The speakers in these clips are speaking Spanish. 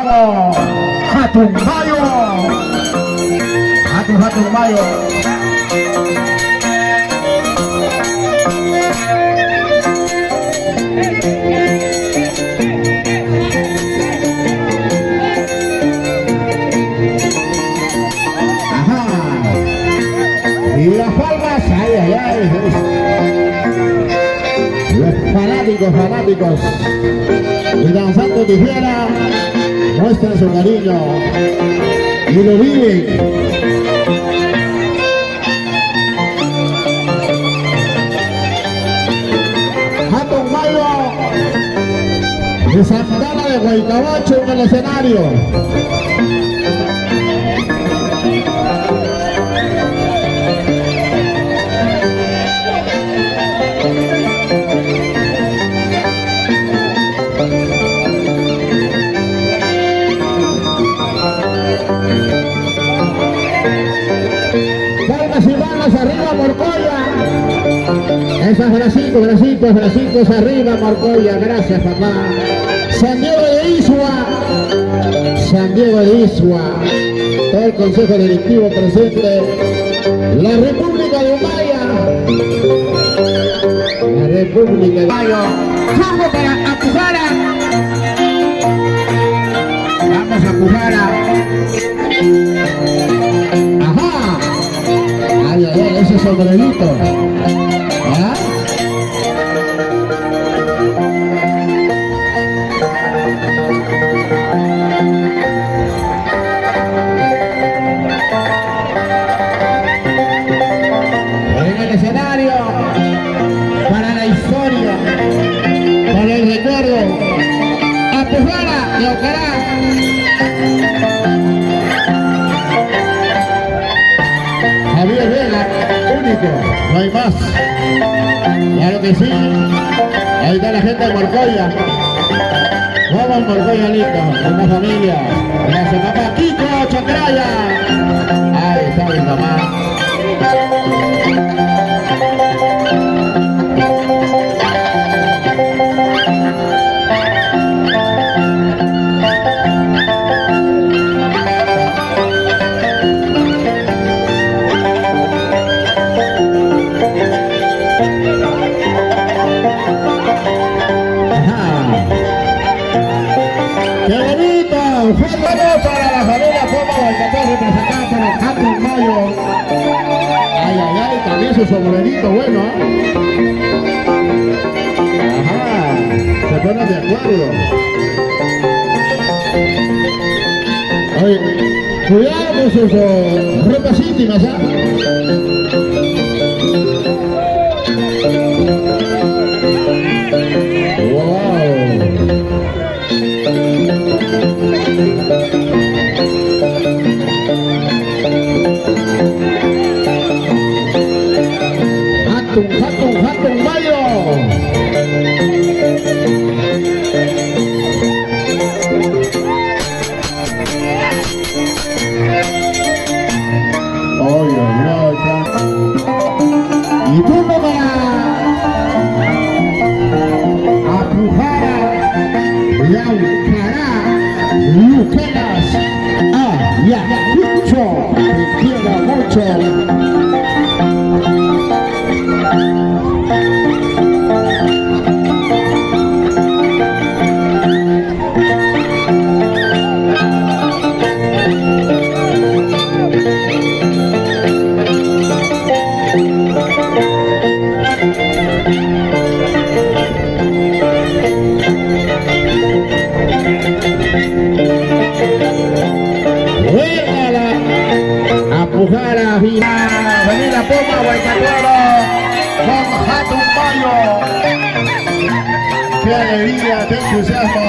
Hatun Mayo. Hatun Mayo. Ajá. Y las palmas, ay, ay, ay. Los fanáticos. Y danzando tijera muestran su cariño y lo viven. Hatun Mayo de Santana de Guaycabacho en el escenario. Arriba Morcoya, esos bracitos arriba Morcoya, gracias papá. San Diego de Isua, todo el consejo directivo presente, la República de Humaya, vamos para Apujara, vamos a Apujara. Ajá. Ay, ay, ay, ese sombrerito. ¿Ah? En el escenario, para la historia, para el recuerdo, Apujara y Ocará. Javier Vela, único, no hay más. Claro que sí. Ahí está la gente de Morcoya. Vamos Morcoya listo, con la familia. Gracias papá. Kiko Chacraya. Ahí está mi mamá. ¡Qué bonito! ¡Fuerte para la familia Poma Guaycapé representada por el Hatun Mayo! ¡Ay, ay, ay! También su sombrerito bueno, ¿eh? Ajá, se ponen de acuerdo. Oye, cuidado con sus ropas íntimas, ¿ah? Hatun Mayo. Oye, y turno para Apujara, Laucará, Luqueras, Ayacucho, te quiero mucho. Apujara, Avenida Poma, Guaycacuero, con Hatun Mayo. ¡Qué alegría, qué entusiasmo!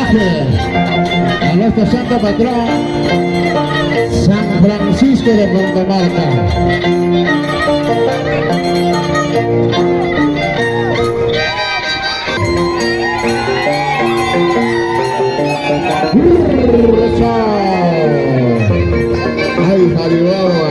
homenaje a nuestro santo patrón, San Francisco de Montemarca. ¡Ay, Jaribaba!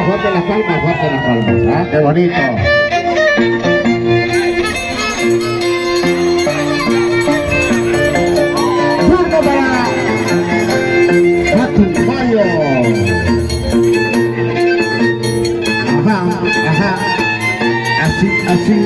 Fuerte las palmas, ¿ah? ¡Qué bonito! ¡Turno para Mayo! Ajá, ajá, así, así.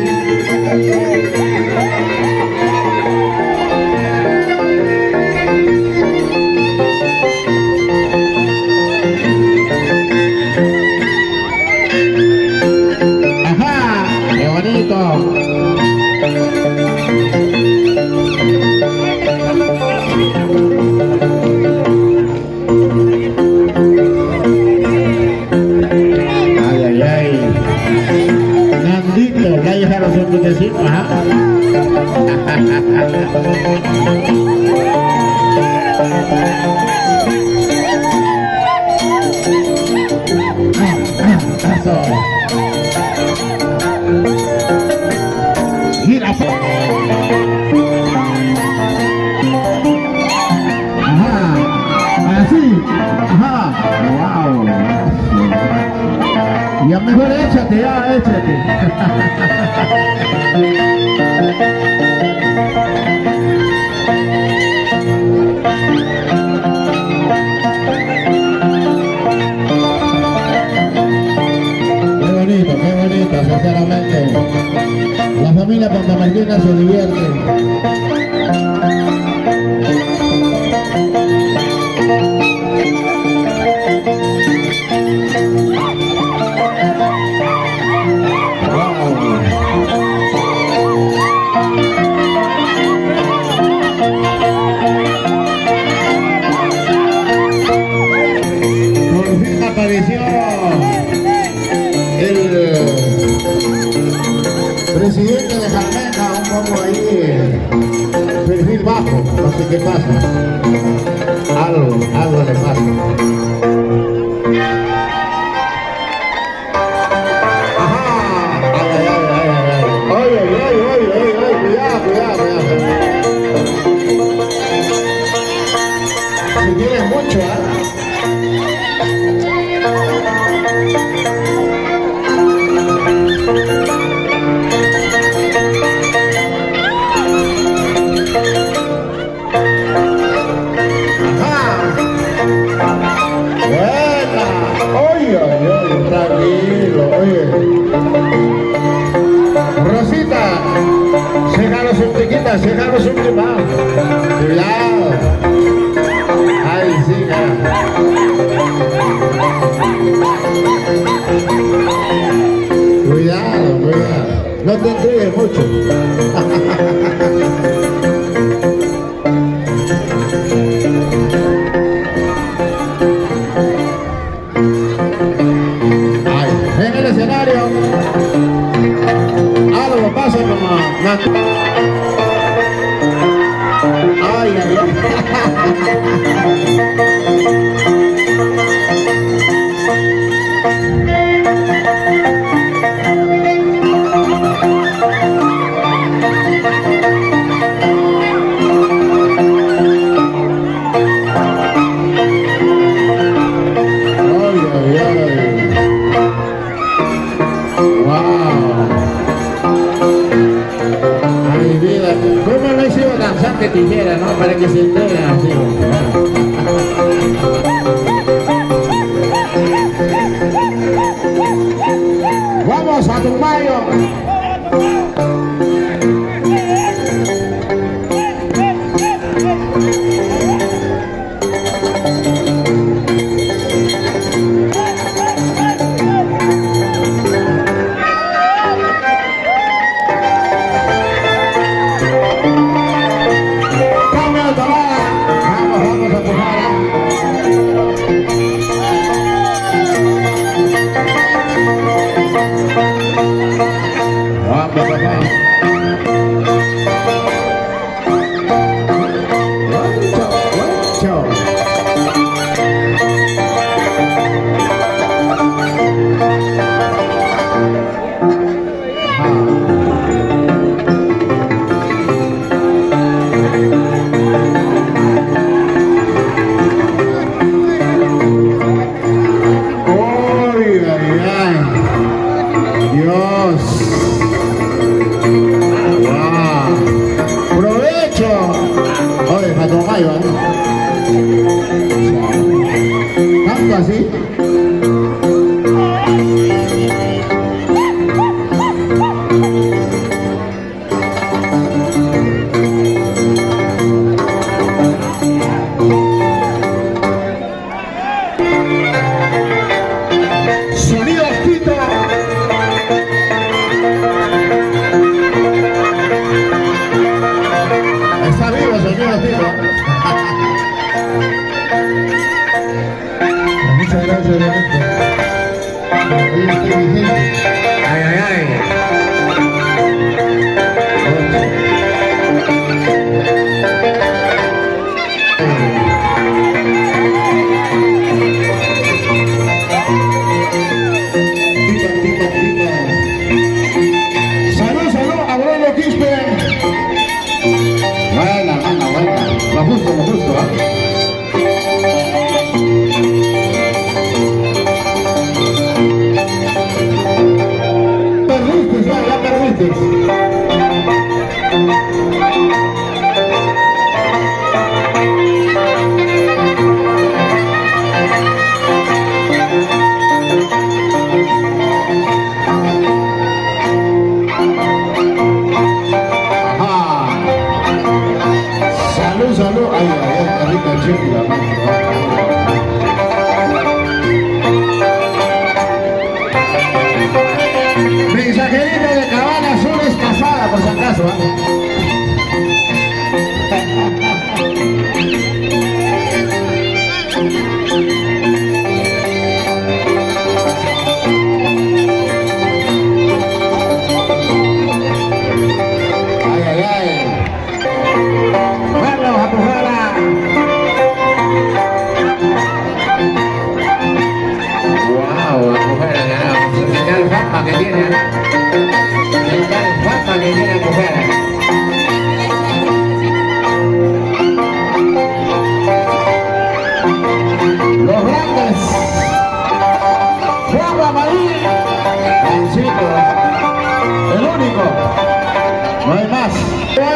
Ya mejor échate, ya échate. Qué bonito, sinceramente. La familia pantamarquina se divierte. Presidente de Jalmeja, un poco ahí, perfil bajo, no sé qué pasa, algo le pasa. Ajá, ay, cuidado. Si tienes mucho, tranquilo, oye. Rosita, séjanos un tiquita, séjanos un timado. Cuidado. Ay, sí, cara. te entregues mucho. Ay, en el escenario, algo pasa como... Ay, ay, ay. ¿Cómo no hicimos danzar de tijera, no? Para que se enteren así. Vamos a Tumayo. Dios. Wow. Provecho. Oye, Pato Mayo, ¿eh? Tanto así. Sonido Tito. Está vivo, sonido Tito. Muchas gracias, Ernesto. Ay, ay, ay. Salud, salud, Aurelio Quispe. Buena, buena, buena. Lo justo, ¿eh? Perdiste, ya perdiste. Salud, ay, ay, ay, qué rica chiquita, Mensajerito de Cabana Azul es casada, por si acaso, ¿eh? Ay, ay, ay. Carlos Apujala. Wow, Apujala ganamos. El fama que tiene, el fama que tiene Apujala. Los grandes. Juan Marín. Juancito. El único. No hay más.